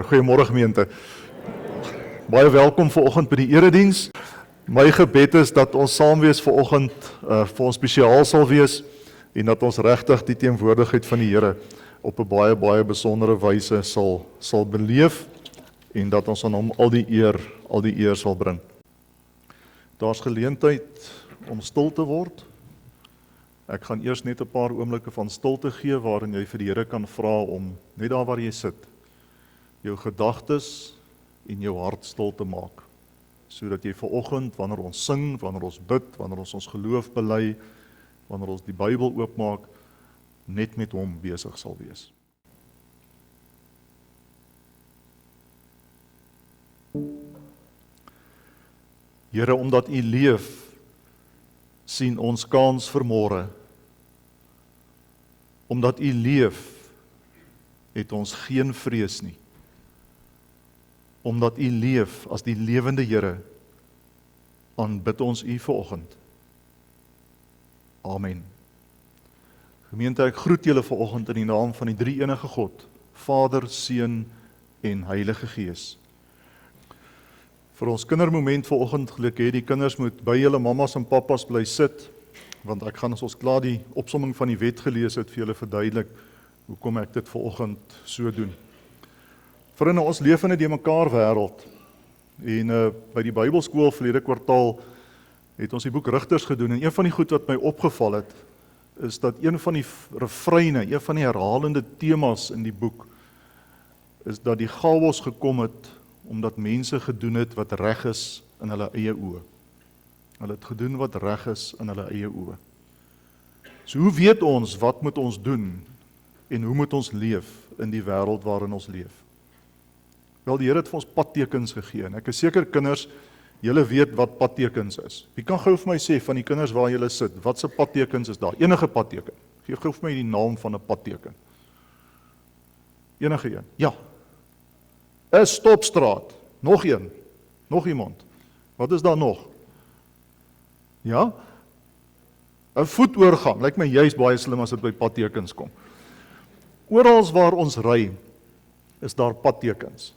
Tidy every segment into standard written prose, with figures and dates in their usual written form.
Goeiemôre gemeente. Baie welkom vanoggend by die erediens. My gebed is dat ons saam wees vanoggend vir ons spesiaal sal wees en dat ons regtig die teenwoordigheid van die Here op 'n baie besondere wyse sal beleef en dat ons aan hom al die eer sal bring. Daar's geleentheid om stil te word. Ek gaan eers net 'n paar oomblikke van stilte gee waarin jy vir die Here kan vra om net daar waar jy sit, jou gedagtes en jou hart stil te maak, sodat jy vanoggend, wanneer ons sing, wanneer ons bid, wanneer ons geloof bely, wanneer ons die Bybel oopmaak, net met hom besig sal wees. Here, omdat U leef, sien ons kans vir môre. Omdat U leef, het ons geen vrees nie. Omdat U leef as die lewende Here, aanbid ons U vanoggend. Amen. Gemeente, ek groet julle vanoggend in die naam van die drie-enige God, Vader, Seun en Heilige Gees. Vir ons kindermoment vanoggend geluk hê, die kinders moet by julle mammas en pappas bly sit, want ek gaan as ons klaar die opsomming van die wet gelees het vir julle verduidelik hoekom ek dit vanoggend so doen. Vriende, ons leef in 'n de-mekaar wêreld en by die Bybelskool verlede kwartaal het ons die boek Rigters gedoen en een van die goed wat my opgeval het is dat een van die refreine, een van die herhalende temas in die boek is dat die chaos gekom het omdat mense gedoen het wat reg is in hulle eie oë. Hulle het gedoen wat reg is in hulle eie oë. So hoe weet ons wat moet ons doen en hoe moet ons leef in die wêreld waarin ons leef? Wel, die Here het vir ons padtekens gegee en ek is seker kinders, julle weet wat padtekens is. Wie kan gou vir my sê van die kinders waar julle sit, wat se padtekens is daar? Enige padteken. Gee gou vir my die naam van 'n padteken. Enige een. Ja. 'n stopstraat. Nog een. Nog iemand. Wat is daar nog? Ja? 'n voetoorgang. Lyk my juist baie slim as dit by padtekens kom. Orals waar ons ry, is daar padtekens.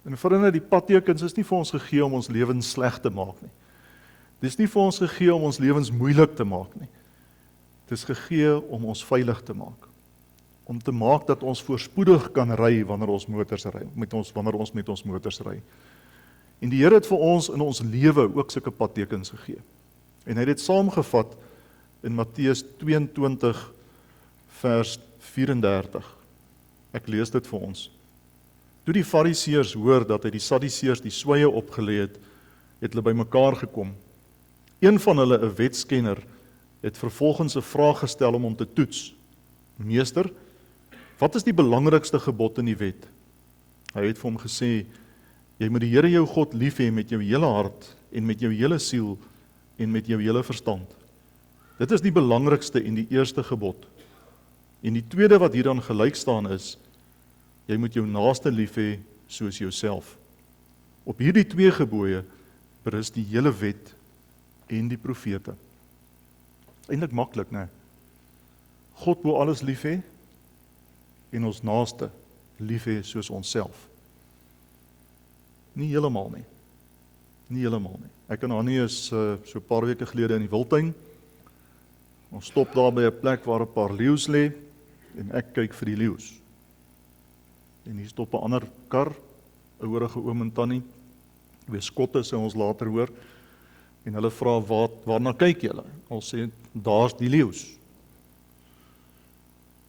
En vriende, die padtekens is nie vir ons gegee om ons lewens sleg te maak nie. Dit is nie vir ons gegee om ons lewens moeilik te maak nie. Dit is gegee om ons veilig te maak. Om te maak dat ons voorspoedig kan ry wanneer ons motors ry, wanneer ons met ons motors ry. En die Here het vir ons in ons lewe ook sulke padtekens gegee. En hy het dit saamgevat in Matteus 22 vers 34. Ek lees dit vir ons. Toe die Fariseërs hoor dat hy die Sadduseërs die sweye opgelê het, het hulle bymekaar gekom. Een van hulle, 'n wetskenner, het vervolgens 'n vraag gestel om hom te toets. Meester, wat is die belangrikste gebod in die wet? Hy het vir hom gesê, jy moet die Here jou God lief hê met jou hele hart en met jou hele siel en met jou hele verstand. Dit is die belangrikste en die eerste gebod. En die tweede wat hieraan gelyk staan is, jy moet jou naaste lief hê soos jouself. Op hierdie twee gebooie berus die hele wet en die profete. Eintlik maklik, né? God wil alles lief hê en ons naaste lief hê soos onsself. Nie heeltemal nie. Nie heeltemal nie. Ek en Annie is so 'n paar weke gelede in die Wildtuin. Ons stop daar by 'n plek waar 'n paar leeu's lê en ek kyk vir die leeu's. En hier stop 'n ander kar, 'n ouerige oom en tannie, twee skotte sê ons later hoor, en hulle vra, waarna kyk julle? Ons sê, daar's die leeu's.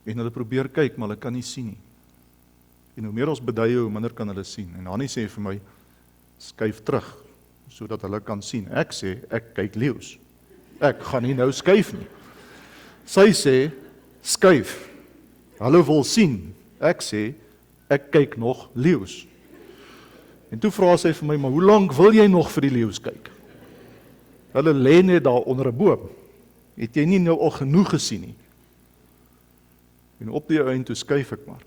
En hulle probeer kyk, maar hulle kan nie sien nie. En hoe meer ons beduie, hoe minder kan hulle sien. En Annie sê vir my, skuif terug, sodat hulle kan sien. Ek sê, ek kyk leeu's. Ek gaan nie nou skuif nie. Sy sê, skuif. Hulle wil sien. Ek sê, ek kyk nog leeu's. En toe vra sy vir my, maar hoe lank wil jy nog vir die leeu's kyk? Hulle lê net daar onder 'n boom. Het jy nie nou al genoeg gesien nie? En op die eind toe skuif ek maar.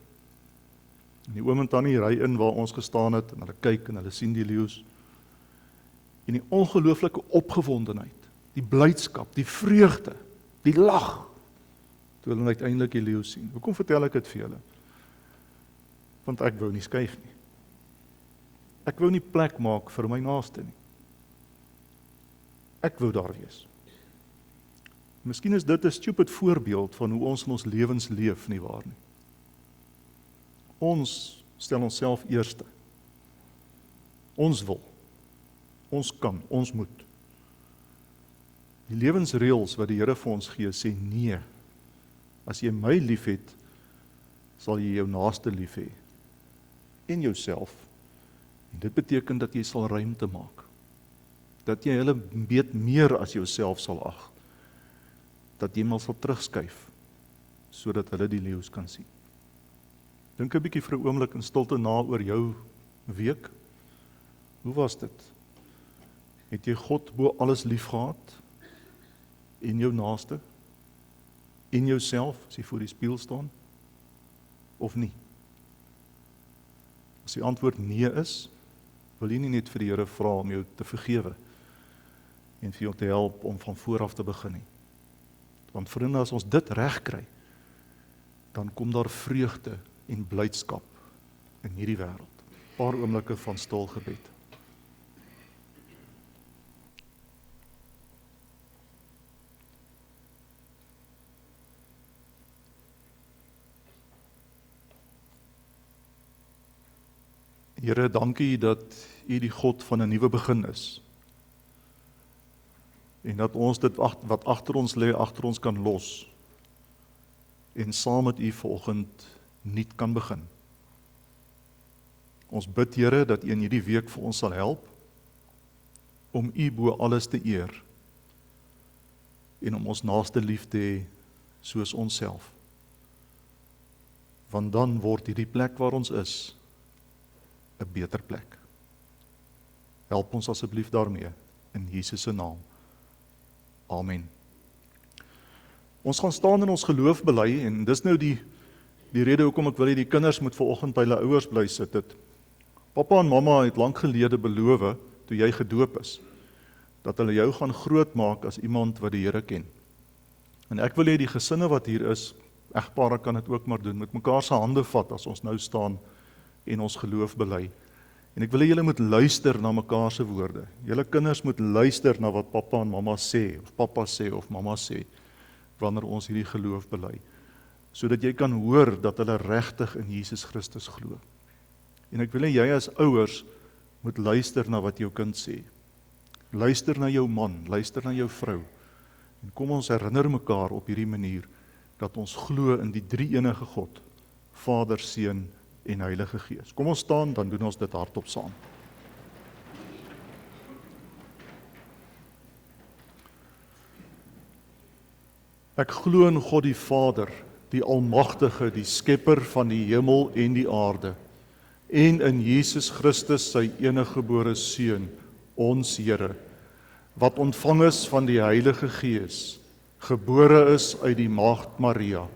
En die oom en tannie ry in waar ons gestaan het, en hulle kyk en hulle sien die leeu's. En die ongelooflike opgewondenheid, die blydskap, die vreugde, die lag, toe hulle uiteindelik die leeu sien. Hoekom vertel ek dit vir julle? Want ek wou nie skuif nie. Ek wou nie plek maak vir my naaste nie. Ek wou daar wees. Miskien is dit 'n stupid voorbeeld van hoe ons in ons lewens leef, nie waar nie. Ons stel onsself eerste. Ons wil. Ons kan, ons moet. Die lewensreëls wat die Here vir ons gee, sê nee. As jy my liefhet, sal jy jou naaste lief hê. En jouself. En dit beteken dat jy sal ruimte maak. Dat jy hulle weet meer as jouself sal ag. Dat jy maar sal terugskuif, sodat hulle die leeu's kan sien. Dink 'n bietjie vir 'n oomblik in stilte na oor jou week. Hoe was dit? Het jy God bo alles lief gehad? En jou naaste? En jouself, as jy voor die spieël staan? Of nie? As die antwoord nee is, wil jy nie net vir die Here vra om jou te vergewe en vir jou te help om van voor af te begin nie. Want vriende, as ons dit reg kry, dan kom daar vreugde en blydskap in hierdie wêreld. 'n Paar oomblikke van stil gebed. Here, dankie dat U die God van 'n nuwe begin is. En dat ons dit wat agter ons lê, agter ons kan los. En saam met U vanoggend nuut kan begin. Ons bid, Here, dat U in hierdie week vir ons sal help om U bo alles te eer en om ons naaste lief te hê soos onsself. Want dan word hierdie plek waar ons is 'n beter plek. Help ons asseblief daarmee in Jesus se naam. Amen. Ons gaan staan in ons geloof bely en dis nou die rede hoekom ek wil hê die kinders moet vanoggend by hulle ouers bly sit het. Pappa en mamma het lank gelede beloof toe jy gedoop is dat hulle jou gaan grootmaak as iemand wat die Here ken. En ek wil hê die gesinne wat hier is, egpare kan dit ook maar doen, met mekaar se hande vat as ons nou staan en ons geloof bely. En ek wil hê julle moet luister na mekaar se woorde. Julle kinders moet luister na wat pappa en mamma sê, of pappa sê of mamma sê, wanneer ons hierdie geloof bely, sodat jy kan hoor dat hulle regtig in Jesus Christus glo. En ek wil hê jy as ouers moet luister na wat jou kind sê. Luister na jou man, luister na jou vrou. En kom ons herinner mekaar op hierdie manier dat ons glo in die drie-enige God, Vader, Seun en Heilige Gees. Kom ons staan, dan doen ons dit hardop saam. Ek glo in God die Vader, die Almagtige, die Skepper van die hemel en die aarde, en in Jesus Christus sy eniggebore Seun, ons Here, wat ontvang is van die Heilige Gees, gebore is uit die Maagd Maria,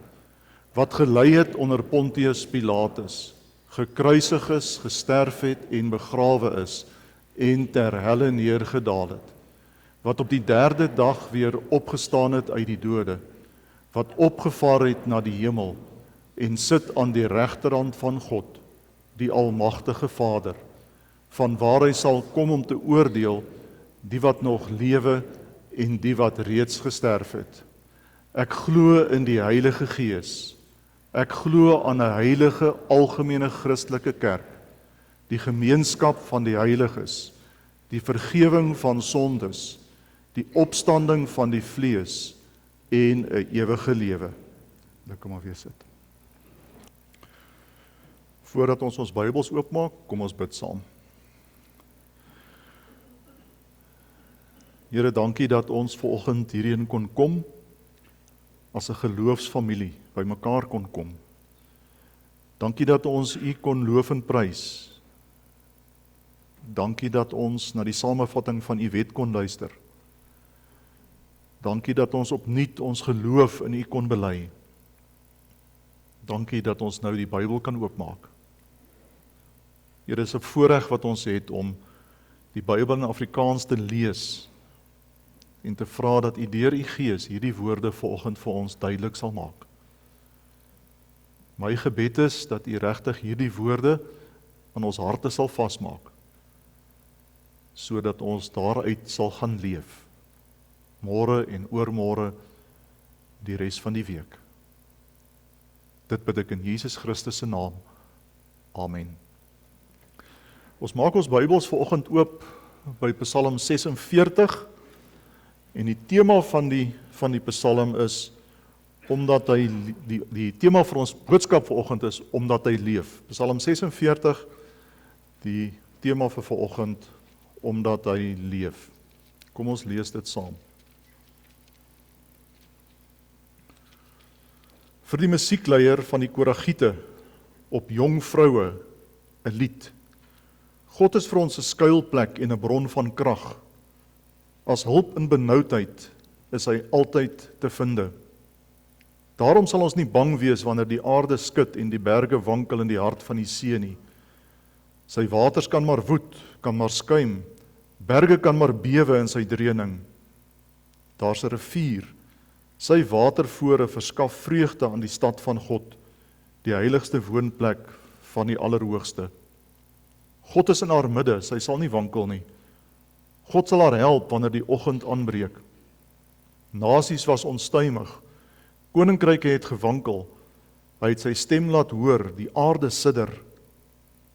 wat gelei het onder Pontius Pilatus, gekruisig is, gesterf het en begrawe is, en ter helle neergedaal het, wat op die derde dag weer opgestaan het uit die dode, wat opgevaar het na die hemel, en sit aan die regterhand van God, die Almagtige Vader, van waar hy sal kom om te oordeel, die wat nog lewe en die wat reeds gesterf het. Ek glo in die Heilige Gees. Ek glo aan 'n heilige algemene Christelike kerk, die gemeenskap van die heiliges, die vergewing van sondes, die opstanding van die vlees en 'n ewige lewe. Kom maar weer sit. Voordat ons Bybels oopmaak, kom ons bid saam. Here, dankie dat ons vanoggend hierheen kon kom, as 'n geloofsfamilie by mekaar kon kom. Dankie dat ons U kon loof en prys. Dankie dat ons na die samevatting van U wet kon luister. Dankie dat ons opnuut ons geloof in U kon bely. Dankie dat ons nou die Bybel kan oopmaak. Here, dis 'n voorreg wat ons het om die Bybel in Afrikaans te lees en te vra dat U deur U Gees hierdie woorde vanoggend vir ons duidelik sal maak. My gebed is dat U regtig hierdie woorde aan ons harte sal vasmaak sodat ons daaruit sal gaan leef. Môre en oormôre, die res van die week. Dit bid ek in Jesus Christus se naam. Amen. Ons maak ons Bybels vanoggend oop by Psalm 46 en die tema van die Psalm is omdat hy die tema vir ons boodskap vanoggend is omdat hy leef. Psalm 46, die tema vir vanoggend omdat hy leef. Kom ons lees dit saam. Vir die musiekleier van die Koragiete op jong vroue 'n lied. God is vir ons 'n skuilplek en 'n bron van krag. As hulp in benoudheid is hy altyd te vind. Daarom sal ons nie bang wees wanneer die aarde skud en die berge wankel in die hart van die see nie. Sy waters kan maar woed, kan maar skuim, berge kan maar bewe in sy dreuning. Daar's 'n rivier, sy watervore verskaf vreugde aan die stad van God, die heiligste woonplek van die Allerhoogste. God is in haar midde, sy sal nie wankel nie. God sal haar help wanneer die oggend aanbreek. Nasies was onstuimig, koninkryke het gewankel, hy het sy stem laat hoor, die aarde sidder.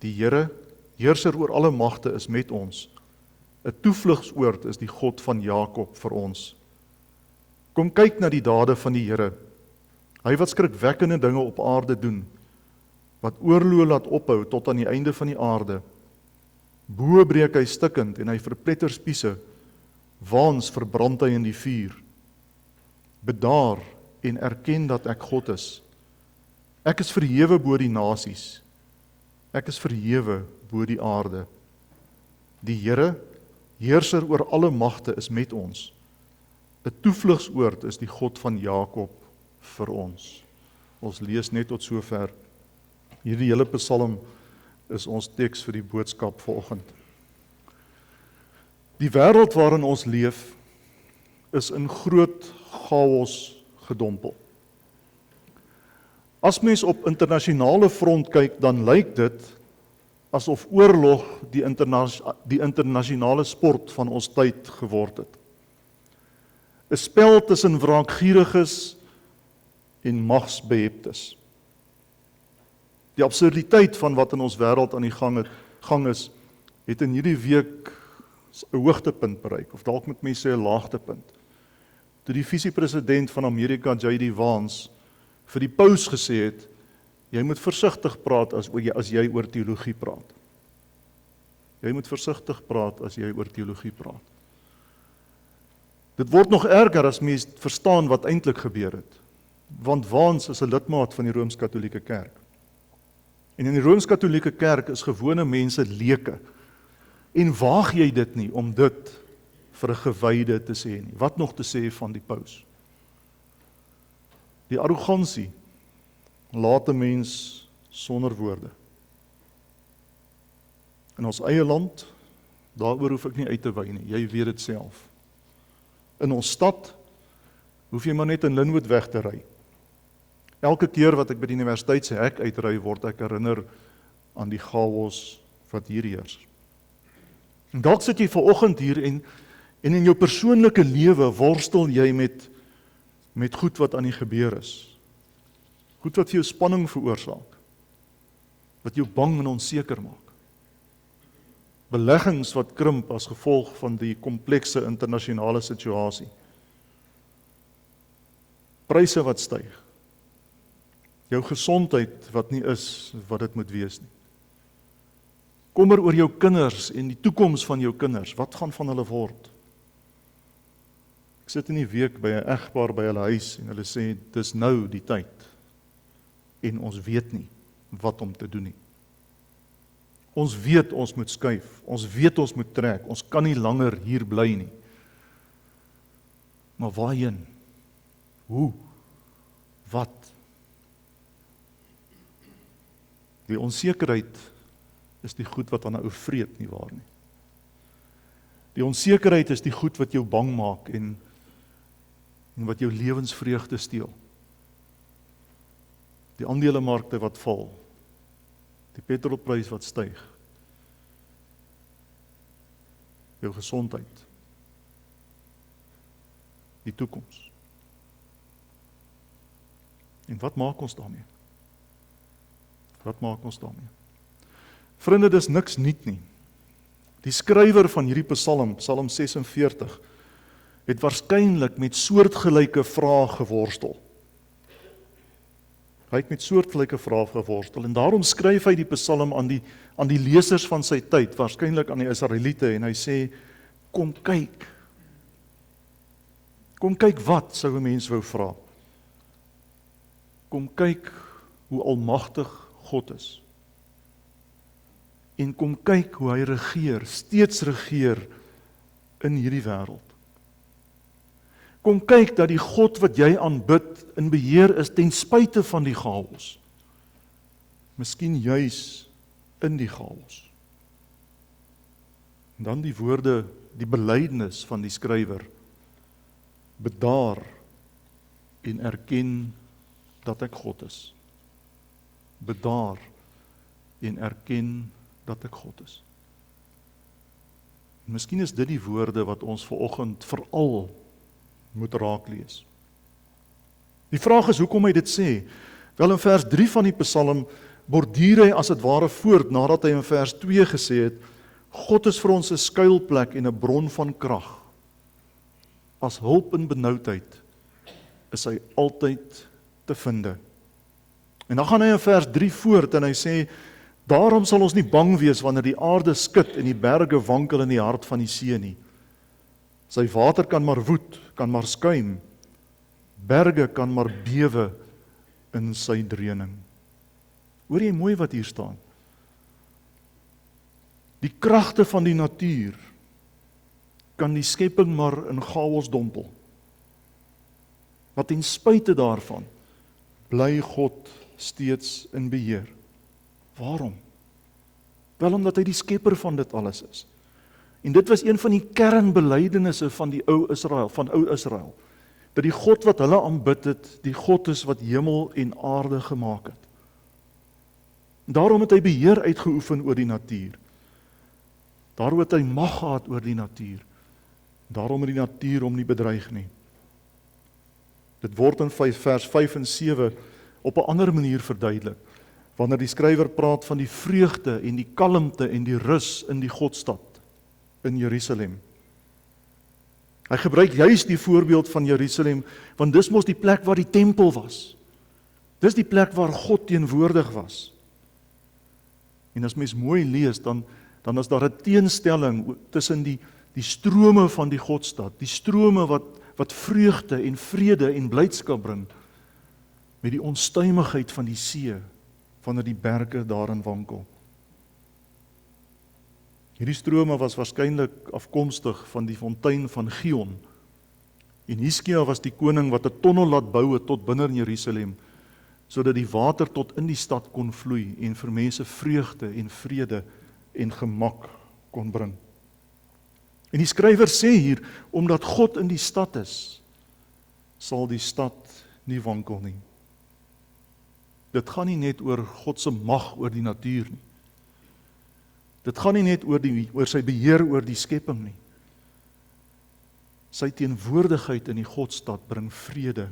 Die Here, heerser oor alle magte, is met ons. 'n Toevlugsoord is die God van Jakob vir ons. Kom kyk na die dade van die Here, hy wat skrikwekkende dinge op aarde doen, wat oorloë laat ophou tot aan die einde van die aarde. Bo breek hy stikkend en hy verpletter spiese, waans verbrand hy in die vuur. Bedaar en erken dat ek God is. Ek is verhewe bo die nasies. Ek is verhewe bo die aarde. Die Here, heerser oor alle magte, is met ons. 'n Toevlugsoord is die God van Jakob vir ons. Ons lees net tot sover. Hierdie hele Psalm is ons teks vir die boodskap vanoggend. Die wêreld waarin ons leef is in groot chaos gedompel. As mens op internasionale front kyk, dan lyk dit asof oorlog die internasionale sport van ons tyd geword het. 'n Spel tussen wraakgieriges en magsbeheptes. Die absurditeit van wat in ons wêreld aan die gang is, het in hierdie week 'n hoogtepunt bereik, of dalk moet mense sê 'n laagtepunt. Toe die visiepresident van Amerika, J.D. Vance, vir die paus gesê het, jy moet versigtig praat as jy oor teologie praat. Jy moet versigtig praat as jy oor teologie praat. Dit word nog erger as mens verstaan wat eintlik gebeur het. Want Vance is 'n lidmaat van die Rooms-Katolieke Kerk. En in die Rooms-Katolieke Kerk is gewone mense leuke. En waag jy dit nie om dit vir 'n gewyde te sê nie. Wat nog te sê van die paus? Die arrogansie laat 'n mens sonder woorde. In ons eie land, daaroor hoef ek nie uit te wy nie, jy weet dit self. In ons stad, hoef jy maar net in Linwood weg te ry. Elke keer wat ek by die universiteit se hek uitry, word ek herinner aan die chaos wat hier heers. En dalk sit jy vanoggend hier en in jou persoonlike lewe worstel jy met goed wat aan die gebeur is. Goed wat vir jou spanning veroorsaak. Wat jou bang en onseker maak. Beleggings wat krimp as gevolg van die komplekse internasionale situasie. Pryse wat styg. Jou gesondheid wat nie is wat dit moet wees nie. Kommer oor jou kinders en die toekoms van jou kinders. Wat gaan van hulle word? Ek sit in die week by 'n egpaar by hulle huis en hulle sê, dis nou die tyd. En ons weet nie wat om te doen nie. Ons weet ons moet skuif, ons weet ons moet trek, ons kan nie langer hier bly nie. Maar waarheen? Hoe? Wat? Die onsekerheid is die goed wat aan 'n ou vreet, nie waar nie. Die onsekerheid is die goed wat jou bang maak en wat jou lewensvreugde steel. Die aandelemarkte wat val, die petrolprys wat styg. jou gesondheid, die toekoms. En wat maak ons daarmee? Wat maak ons daarmee? Vriende, dis niks nuut nie. Die skrywer van hierdie Psalm, Psalm 46, het waarskynlik met soortgelyke vrae geworstel. Hy het met soortgelyke vrae geworstel en daarom skryf hy die Psalm aan die lesers van sy tyd, waarskynlik aan die Israeliete, en hy sê, kom kyk. Kom kyk wat, sou 'n mens wou vra. Kom kyk hoe almagtig God is. En kom kyk hoe hy regeer, steeds regeer in hierdie wêreld. Kom kyk dat die God wat jy aanbid in beheer is ten spyte van die chaos. Miskien juis in die chaos. En dan die woorde, die belydenis van die skrywer. Bedaar en erken dat ek God is. Bedaar en erken dat ek God is. En miskien is dit die woorde wat ons vanoggend veral moet raak lees. Die vraag is hoekom hy dit sê. Wel in vers 3 van die Psalm borduur hy as dit ware voort nadat hy in vers 2 gesê het, God is vir ons 'n skuilplek en 'n bron van krag. As hulp in benoudheid is hy altyd te vind. En dan gaan hy in vers 3 voort en hy sê, daarom sal ons nie bang wees wanneer die aarde skud en die berge wankel in die hart van die see nie. Sy water kan maar woed, kan maar skuim, berge kan maar bewe in sy dreuning. Hoor jy mooi wat hier staan? Die kragte van die natuur kan die skepping maar in chaos dompel. Maar ten spyte daarvan bly God steeds in beheer. Waarom? Wel omdat hy die skepper van dit alles is. En dit was een van die kernbelydenisse van die ou Israel, dat die God wat hulle aanbid het, die God is wat hemel en aarde gemaak het. Daarom het hy beheer uitgeoefen oor die natuur. Daarom het hy mag gehad oor die natuur. Daarom het die natuur hom nie bedreig nie. Dit word in vers 5 en 7 op 'n ander manier verduidelik, wanneer die skrywer praat van die vreugde en die kalmte en die rus in die Godstad, in Jerusalem. Hy gebruik juis die voorbeeld van Jerusalem, want dis mos die plek waar die tempel was. Dis die plek waar God teenwoordig was. En as mens mooi lees, dan is daar 'n teenstelling tussen die strome van die Godstad, die strome wat vreugde en vrede en blydskap bring, met die onstuimigheid van die see, wanneer die berge daarin wankel. Hierdie strome was waarskynlik afkomstig van die fontein van Gion. En Hiskia was die koning wat 'n tonnel laat bou het tot binne in Jerusalem, sodat die water tot in die stad kon vloei en vir mense vreugde en vrede en gemak kon bring. En die skrywer sê hier, omdat God in die stad is, sal die stad nie wankel nie. Dit gaan nie net oor God se mag oor die natuur nie. Dit gaan nie net oor sy beheer oor die skepping nie. Sy teenwoordigheid in die Godstad bring vrede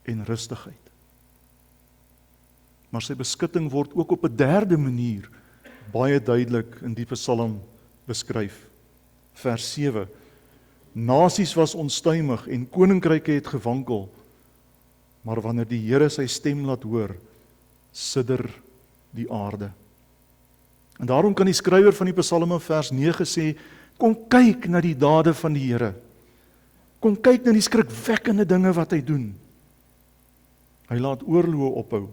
en rustigheid. Maar sy beskutting word ook op 'n derde manier baie duidelik in die Psalm beskryf. Vers 7. Nasies was onstuimig en koninkryke het gewankel, maar wanneer die Here sy stem laat hoor, sidder die aarde. En daarom kan die skrywer van die Psalm in vers 9 sê, kom kyk na die dade van die Here. Kom kyk na die skrikwekkende dinge wat hy doen. Hy laat oorloë ophou.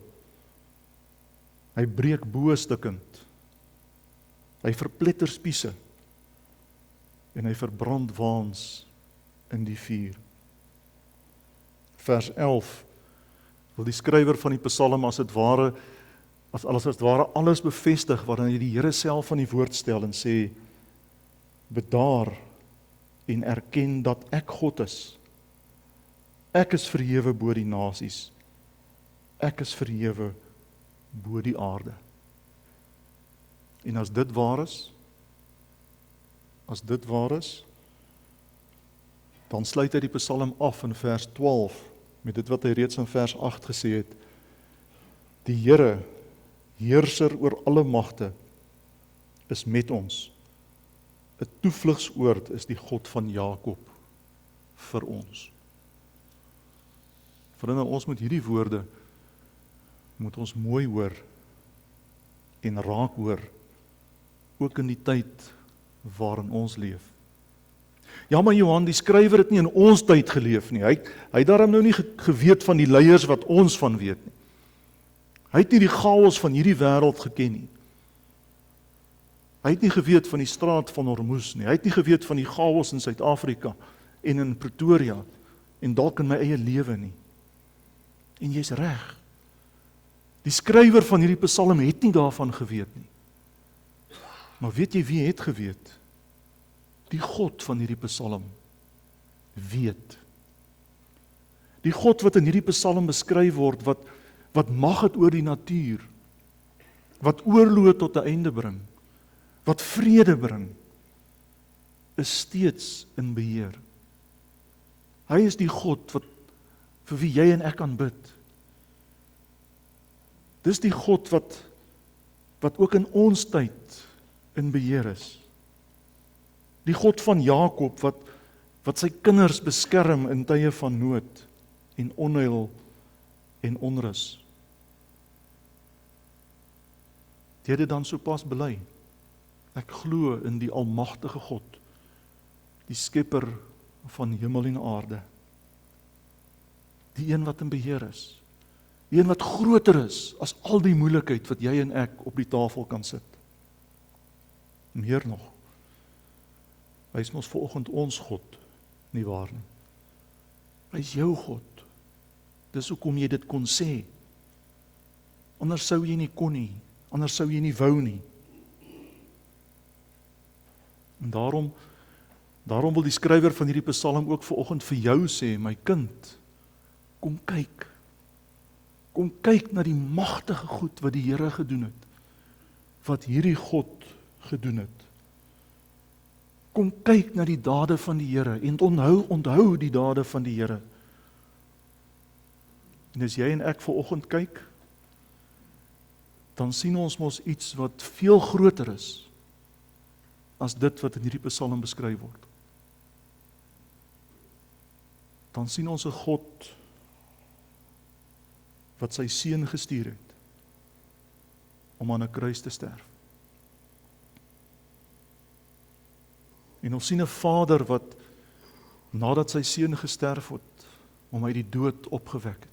Hy breek boë stukkend. Hy verpletter spiese. En hy verbrand waans in die vuur. Vers 11 wil die skrywer van die Psalm as dit ware alles bevestig waarin hy die Here self van die woord stel en sê, bedaar en erken dat ek God is. Ek is verhewe bo die nasies. Ek is verhewe bo die aarde. En as dit waar is, as dit waar is, dan sluit hy die Psalm af in vers 12, met dit wat hy reeds in vers 8 gesê het. Die Here, heerser oor alle magte, is met ons. 'n Toevlugsoord is die God van Jakob vir ons. Vriende, ons moet hierdie woorde moet ons mooi hoor en raak hoor, ook in die tyd waarin ons leef. Ja, maar Johan, die skrywer het nie in ons tyd geleef nie. Hy het daarom nou nie geweet van die leiers wat ons van weet nie. Hy het nie die chaos van hierdie wêreld geken nie. Hy het nie geweet van die straat van Hormuz nie. Hy het nie geweet van die chaos in Suid-Afrika en in Pretoria en dalk in my eie lewe nie. En jy's reg. Die skrywer van hierdie Psalm het nie daarvan geweet nie. Maar weet jy wie het geweet? Die God van hierdie Psalm weet. Die God wat in hierdie Psalm beskryf word, wat mag het oor die natuur, wat oorloë tot 'n einde bring, wat vrede bring, is steeds in beheer. Hy is die God vir wie jy en ek aanbid. Dis die God wat ook in ons tyd in beheer is. Die God van Jakob wat sy kinders beskerm in tye van nood en onheil en onrus. Jy het dit dan sopas bely. Ek glo in die almagtige God, die skepper van hemel en aarde. Die een wat in beheer is. Die een wat groter is as al die moeilikheid wat jy en ek op die tafel kan sit. Meer nog, hy is mos vanoggend ons God, nie waar nie. Hy is jou God. Dis hoekom jy dit kon sê. Anders sou jy nie kon nie, anders sou jy nie wou nie. En daarom wil die skrywer van hierdie Psalm ook vanoggend vir jou sê, my kind, kom kyk. Kom kyk na die magtige goed wat die Here gedoen het, wat hierdie God gedoen het. Kom kyk na die dade van die Here en onthou die dade van die Here. En as jy en ek vanoggend kyk, dan sien ons mos iets wat veel groter is as dit wat in hierdie Psalm beskryf word. Dan sien ons 'n God wat sy seun gestuur het om aan 'n kruis te sterf. En ons sien 'n Vader wat nadat sy seun gesterf het, hom uit die dood opgewek het.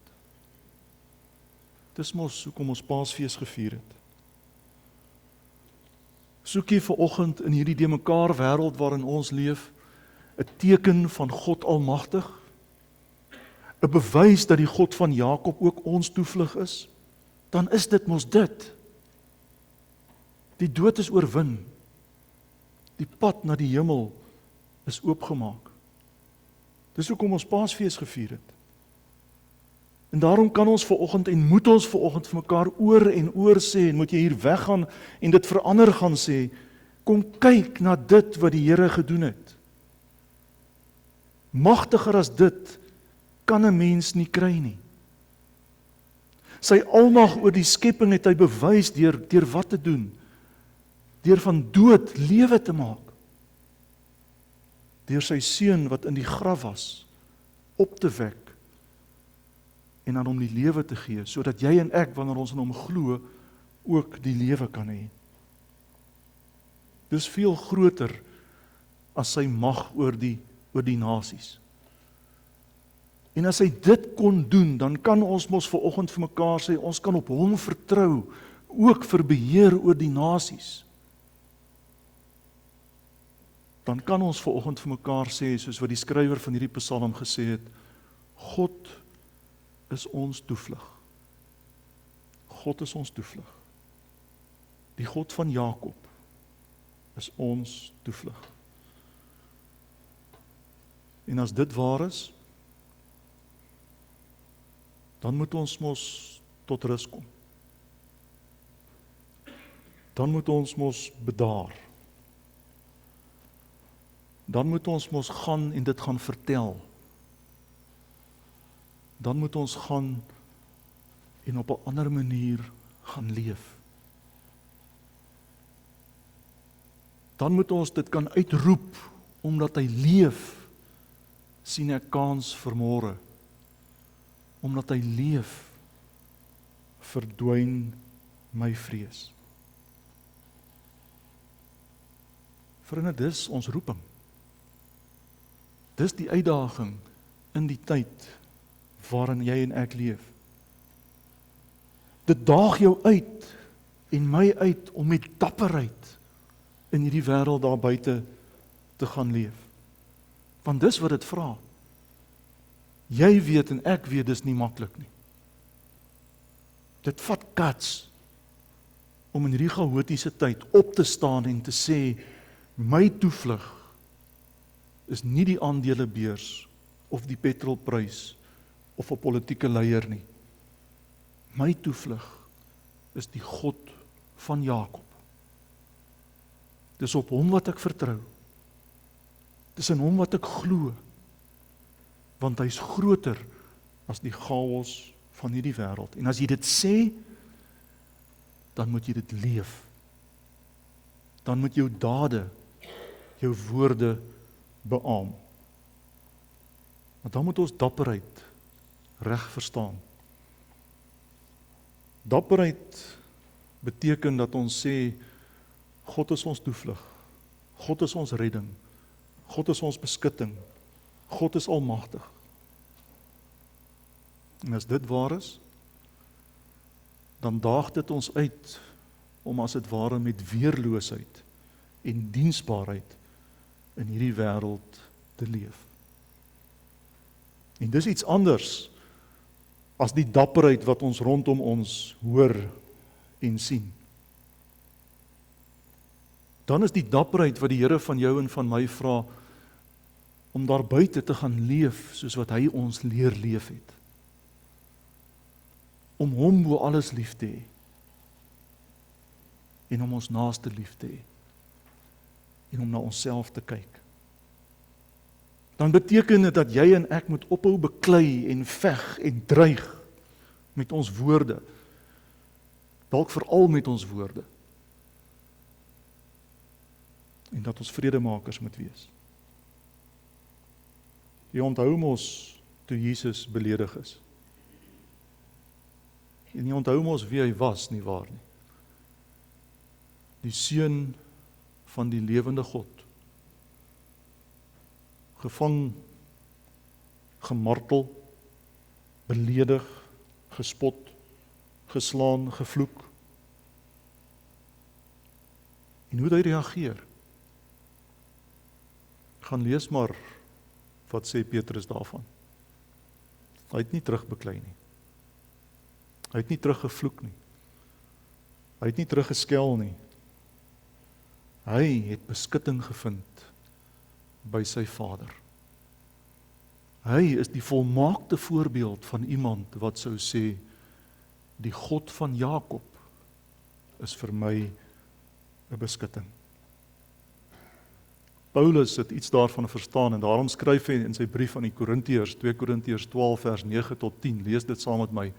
Dis mos hoekom ons Paasfees gevier het. Soek jy vanoggend in hierdie de mekaar wêreld waarin ons leef 'n teken van God almagtig? 'n Bewys dat die God van Jakob ook ons toevlug is? Dan is dit mos dit. Die dood is oorwin. Die pad na die hemel is oopgemaak. Dis hoekom ons Paasfees gevier het. En daarom kan ons vanoggend en moet ons vanoggend vir mekaar oor en oor sê, en moet jy hier weggaan en dit verander gaan sê, kom kyk na dit wat die Here gedoen het. Magtiger as dit kan 'n mens nie kry nie. Sy almag oor die skepping het hy bewys deur wat te doen? Deur van dood lewe te maak. Deur sy seun wat in die graf was, op te wek en aan hom die lewe te gee, sodat jy en ek, wanneer ons in hom glo, ook die lewe kan hê. Dis veel groter as sy mag oor die nasies. En as hy dit kon doen, dan kan ons mos vanoggend vir mekaar sê, ons kan op hom vertrou, ook vir beheer oor die nasies. Dan kan ons vanoggend vir mekaar sê, soos wat die skrywer van hierdie Psalm gesê het, God is ons toevlug. God is ons toevlug. Die God van Jakob is ons toevlug. En as dit waar is, dan moet ons mos tot rus kom. Dan moet ons mos bedaar. dan moet ons mos gaan en dit gaan vertel. Dan moet ons gaan en op 'n ander manier gaan leef. Dan moet ons dit kan uitroep, omdat hy leef, sien ek kans vir môre. Omdat hy leef, verdwyn my vrees. Vriende, dis ons roeping. Dis die uitdaging in die tyd waarin jy en ek leef. Dit daag jou uit en my uit om met dapperheid in hierdie wêreld daar buite te gaan leef. Want dis wat dit vra. Jy weet en ek weet dis nie maklik nie. Dit vat guts om in hierdie chaotiese tyd op te staan en te sê, my toevlug is nie die aandelebeurs of die petrolprys of 'n politieke leier nie. My toevlug is die God van Jakob. Dis op hom wat ek vertrou. Dis in hom wat ek glo. Want hy's groter as die chaos van hierdie wêreld. En as jy dit sê, dan moet jy dit leef. Dan moet jou dade, jou woorde beamoen. Want dan moet ons dapperheid reg verstaan. Dapperheid beteken dat ons sê, God is ons toevlug, God is ons redding, God is ons beskutting, God is almagtig. En as dit waar is, dan daag dit ons uit om as dit ware met weerloosheid en diensbaarheid in hierdie wêreld te leef. En dis iets anders as die dapperheid wat ons rondom ons hoor en sien. Dan is die dapperheid wat die Here van jou en van my vra, om daar buite te gaan leef soos wat hy ons leer leef het. Om hom bo alles lief te hê. En om ons naaste lief te hê. En om na onsself te kyk. Dan beteken dit dat jy en ek moet ophou beklei en veg en dreig met ons woorde. Dalk veral met ons woorde. En dat ons vredemakers moet wees. Jy onthou mos toe Jesus beledig is. En jy onthou mos wie hy was, nie waar nie. Die seun van die lewende God. Gevang, gemartel, beledig, gespot, geslaan, gevloek. En hoe het hy reageer? Gaan lees maar wat sê Petrus daarvan. Hy het nie terugbeklei nie. Hy het nie teruggevloek nie. Hy het nie teruggeskel nie. Hy het beskutting gevind by sy Vader. Hy is die volmaakte voorbeeld van iemand wat sou sê, die God van Jakob is vir my 'n beskutting. Paulus het iets daarvan verstaan en daarom skryf hy in sy brief aan die Korintiërs, 2 Korintiërs 12 vers 9 tot 10, lees dit saam met my.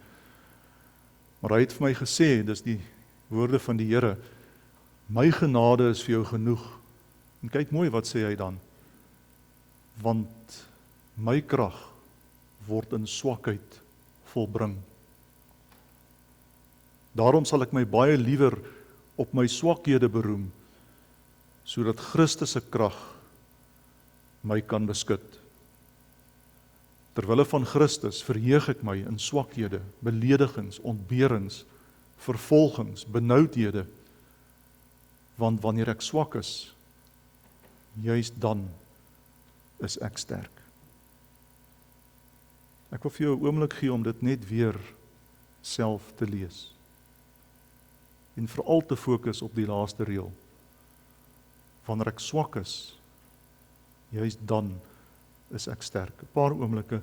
Maar hy het vir my gesê, dis die woorde van die Here, my genade is vir jou genoeg. En kyk mooi wat sê hy dan. Want my krag word in swakheid volbring. Daarom sal ek my baie liewer op my swakhede beroem, sodat Christus se krag my kan beskut. Terwille van Christus verheug ek my in swakhede, beledigings, ontberings, vervolgings, benoudhede, want wanneer ek swak is, juist dan is ek sterk. Ek wil vir jou 'n oomblik gee om dit net weer self te lees. En veral te fokus op die laaste reël. Wanneer ek swak is, juist dan is ek sterk. 'n Paar oomblikke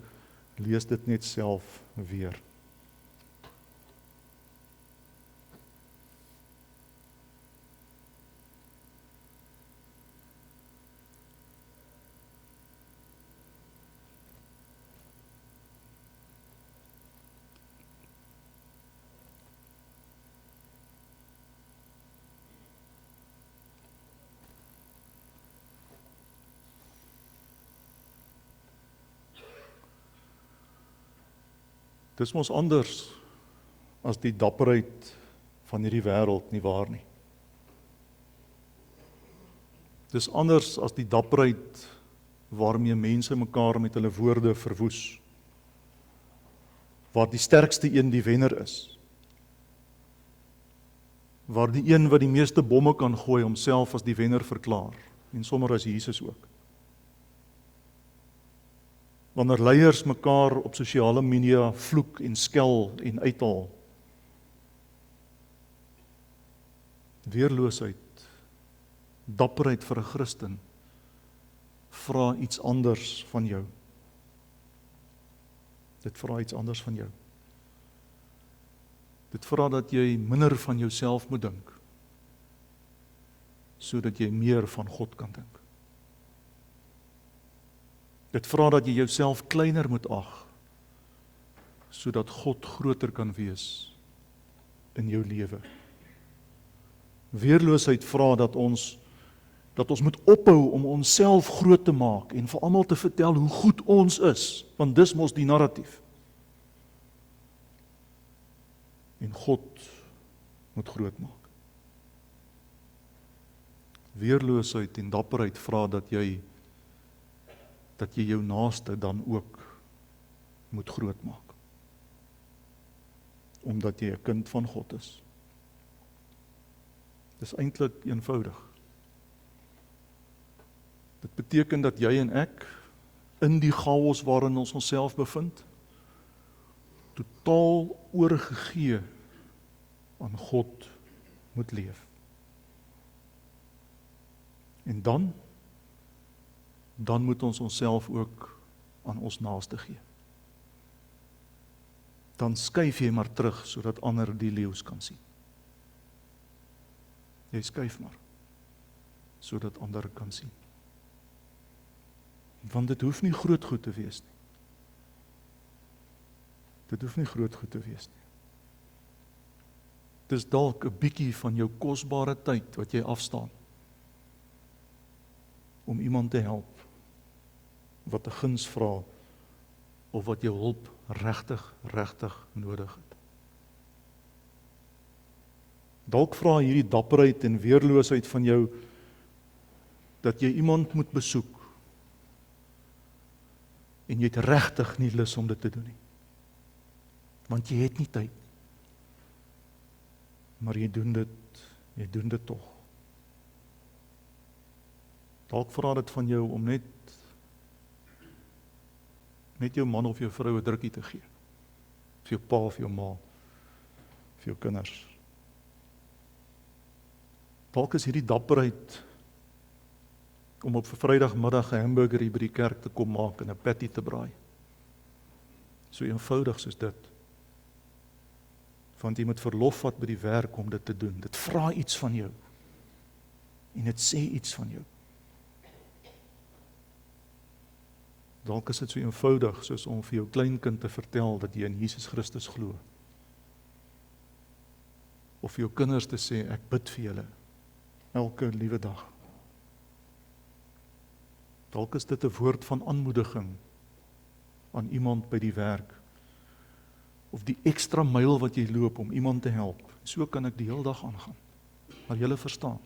lees dit net self weer. Dis mos anders as die dapperheid van hierdie wêreld, nie waar nie? Dis anders as die dapperheid waarmee mense mekaar met hulle woorde verwoes, waar die sterkste een die wenner is, waar die een wat die meeste bomme kan gooi homself as die wenner verklaar, en sommer as Jesus ook. Wanneer leiers mekaar op sosiale media vloek en skel en uithaal, weerloosheid, dapperheid vir 'n Christen, vra iets anders van jou. Dit vra iets anders van jou. Dit vra dat jy minder van jouself moet dink, sodat jy meer van God kan dink. Dit vra dat jy jouself kleiner moet ag, sodat God groter kan wees in jou lewe. Weerloosheid vra dat ons moet ophou om onsself groot te maak en vir almal te vertel hoe goed ons is, want dis mos die narratief. En God moet groot maak. Weerloosheid en dapperheid vra dat jy jou naaste dan ook moet groot maak. Omdat jy 'n kind van God is. Dis eintlik eenvoudig. Dit beteken dat jy en ek in die chaos waarin ons onsself bevind, totaal oorgegee aan God moet leef. En dan moet ons onsself ook aan ons naaste gee. Dan skuif jy maar terug sodat ander die leeu's kan sien. Jy skuif maar sodat ander kan sien. Want dit hoef nie groot goed te wees nie. Dit hoef nie groot goed te wees nie. Dis dalk 'n bietjie van jou kosbare tyd wat jy afstaan om iemand te help wat 'n guns vra of wat jou hulp regtig nodig het. Dalk vra hierdie dapperheid en weerloosheid van jou dat jy iemand moet besoek en jy het regtig nie lus om dit te doen nie. Want jy het nie tyd. Maar jy doen dit tog. Dalk vra dit van jou om net jou man of jou vrou 'n drukkie te gee. Vir jou pa of jou ma, vir jou kinders. Dalk is hierdie dapperheid om op 'n Vrydagmiddag 'n hamburger hier by die kerk te kom maak en 'n patty te braai. So eenvoudig soos dit. Want jy moet verlof vat by die werk om dit te doen. Dit vra iets van jou. En dit sê iets van jou. Dalk is dit so eenvoudig soos om vir jou kleinkind te vertel dat jy in Jesus Christus glo. Of vir jou kinders te sê, ek bid vir julle elke liewe dag. Dalk is dit 'n woord van aanmoediging aan iemand by die werk. Of die ekstra myl wat jy loop om iemand te help. So kan ek die hele dag aangaan. Maar julle verstaan.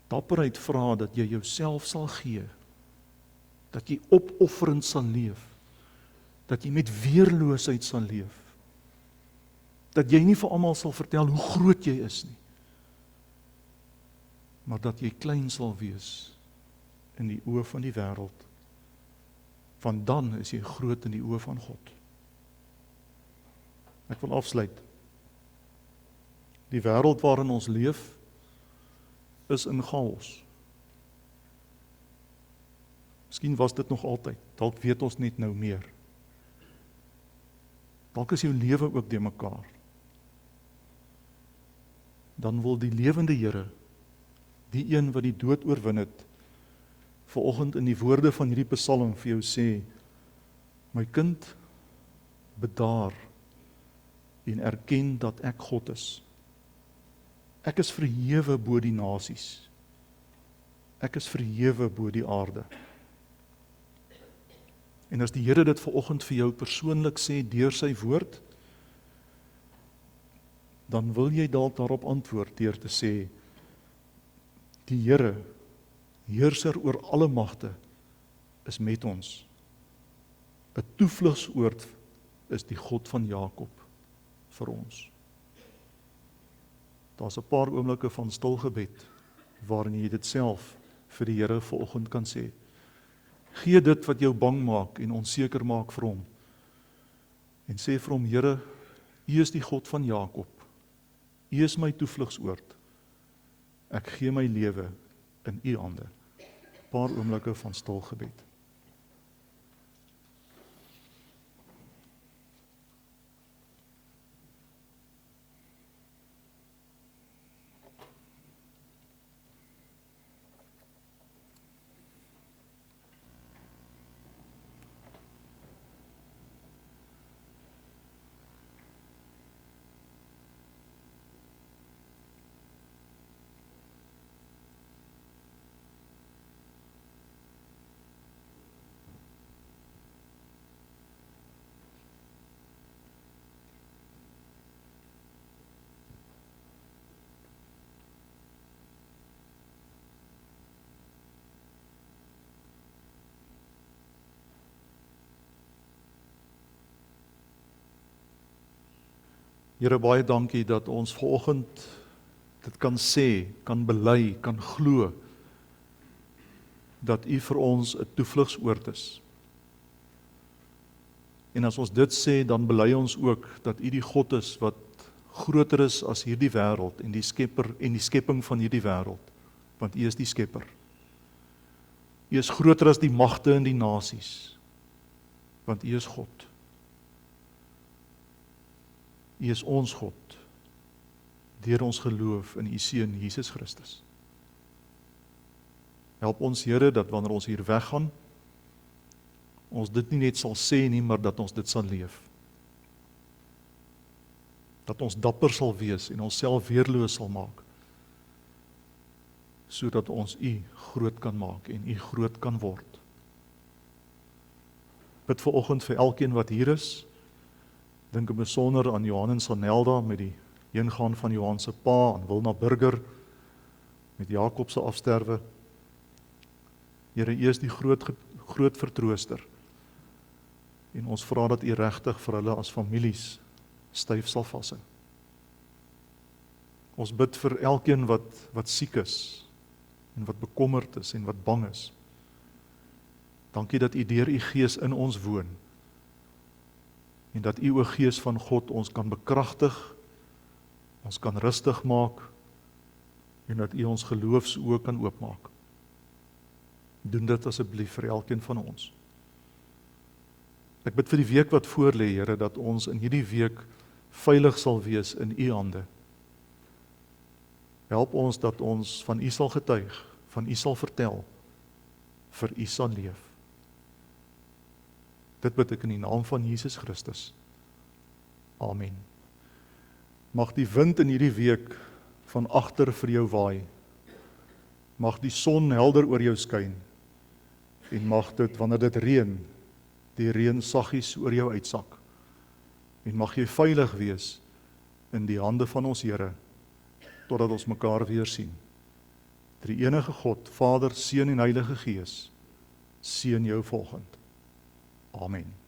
Dapperheid vra dat jy jouself sal gee. Dat jy opofferend sal leef. Dat jy met weerloosheid sal leef. Dat jy nie vir almal sal vertel hoe groot jy is nie. Maar dat jy klein sal wees in die oë van die wêreld. Want dan is jy groot in die oë van God. Ek wil afsluit. Die wêreld waarin ons leef, is in chaos. Miskien was dit nog altyd, dalk weet ons net nou meer. Dalk is jou lewe ook de mekaar. Dan wil die lewende Here, die een wat die dood oorwin het, vanoggend in die woorde van hierdie psalm vir jou sê, my kind, bedaar en erken dat ek God is. Ek is verhewe bo die nasies. Ek is verhewe bo die aarde. En as die Here dit vanoggend vir jou persoonlik sê deur sy woord, dan wil jy dalk daarop antwoord deur te sê, die Here, heerser oor alle magte, is met ons. 'n Toevlugsoord is die God van Jakob vir ons. Daar's 'n paar oomblikke van stil gebed, waarin jy dit self vir die Here vanoggend kan sê. Gee dit wat jou bang maak en onseker maak vir hom. En sê vir hom, Here, U is die God van Jakob. U is my toevlugsoord. Ek gee my lewe in U hande. 'n Paar oomblikke van stil gebed. Here, baie dankie dat ons vanoggend dit kan sê, kan bely, kan glo, dat U vir ons 'n toevlugsoord is. En as ons dit sê, dan bely ons ook dat U die God is wat groter is as hierdie wêreld en die skepper en die skepping van hierdie wêreld, want U is die skepper. U is groter as die magte in die nasies, want U is God. U is ons God, deur ons geloof in U Seun Jesus Christus. Help ons, Here, dat wanneer ons hier weggaan, ons dit nie net sal sê nie, maar dat ons dit sal leef. Dat ons dapper sal wees en onsself weerloos sal maak, sodat ons U groot kan maak en U groot kan word. Bid vanoggend vir elkeen wat hier is. Dink in besonder aan Johan en Sanelda met die heengaan van Johan se pa, aan Wilna Burger met Jakob se afsterwe. Here, U is die groot vertrooster. En ons vra dat U regtig vir hulle as families styf sal vashou. Ons bid vir elkeen wat siek is en wat bekommerd is en wat bang is. Dankie dat U deur U Gees in ons woon. En dat U, o Gees van God, ons kan bekragtig, ons kan rustig maak, en dat U ons geloofsoë kan oopmaak. Doen dit asseblief vir elkeen van ons. Ek bid vir die week wat voor lê, Here, dat ons in hierdie week veilig sal wees in U hande. Help ons dat ons van U sal getuig, van U sal vertel, vir U sal leef. Dit bid ek in die naam van Jesus Christus. Amen. Mag die wind in hierdie week van agter vir jou waai. Mag die son helder oor jou skyn. En mag dit, wanneer dit reën, die reën saggies oor jou uitsak. En mag jy veilig wees in die hande van ons Here, totdat ons mekaar weer sien. Die enige God, Vader, Seun en Heilige Gees, seën jou volgend. Amen.